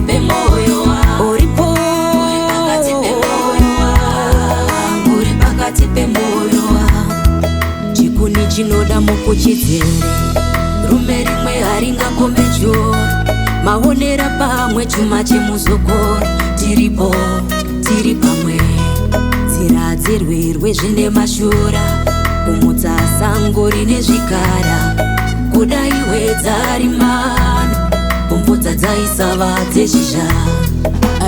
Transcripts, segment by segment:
pemoyo wangu, uripo pakati pemoyo wangu, uri pakati pemoyo wangu. Chikuni chinoda mukuchizere, rume rimwe haringakombe choro, maonera pamwe chuma chemuzokoro. Tiripo tiri pamwe, nzira dzerwerwe zvine mashura, kumutsa sango rine zvikara, kudai wedzari mano, kumbudza dzaisava dzezhizha.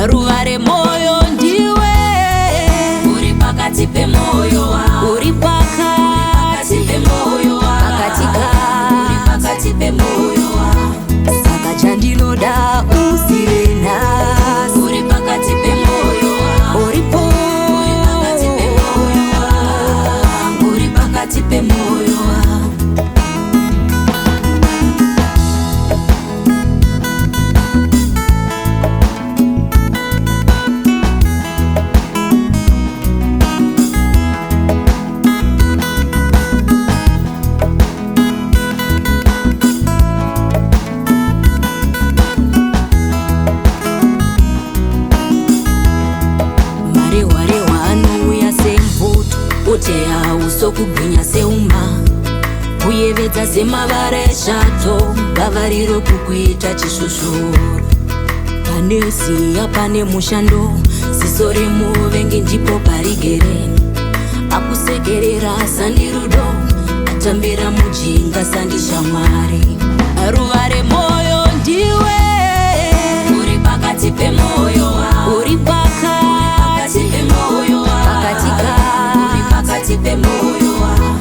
Ruva remoyo ndiwe, uri pakati pemoyo wangu, uri pakati pemoyo wangu, uri pakati pemoyo wangu. Saka chandinoda uzive nhasi, uri pakati pemoyo wangu, uripo pakati pemoyo wangu, uri pakati pemoyo wangu. Uteya usokugwinya seuma, kuyevedza semavara eshato, gavariro kukuita chishushuru. Pane ziya pane mushando, ziso remuvengi ndipo parigere, akusekerera sandirudo, atambira mujinga sandishamwari. Ruva remoyo ndiwe, uri pakati pemoyo wangu, uri pakati pemoyo wangu, pakati pemoyo wangu.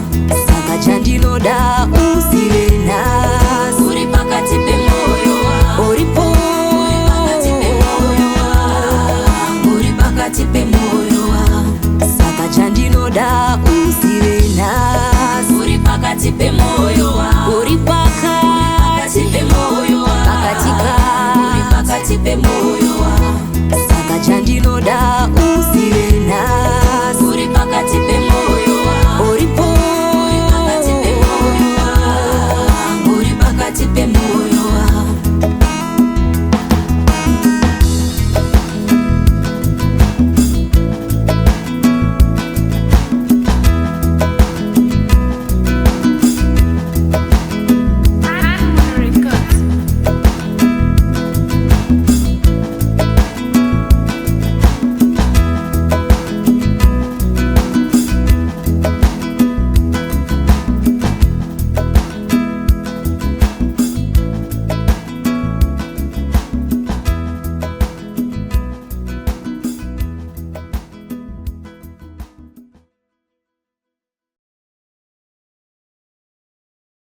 Saka chandinoda uzive nhasi, uri pakati pemoyo wangu, uripo pakati pemoyo wangu, uri pakati pemoyo wangu. Saka chandinoda uzive nhasi, uri pakati pemoyo wangu, uri pakati pemoyo wangu, uri pakati pemoyo wangu.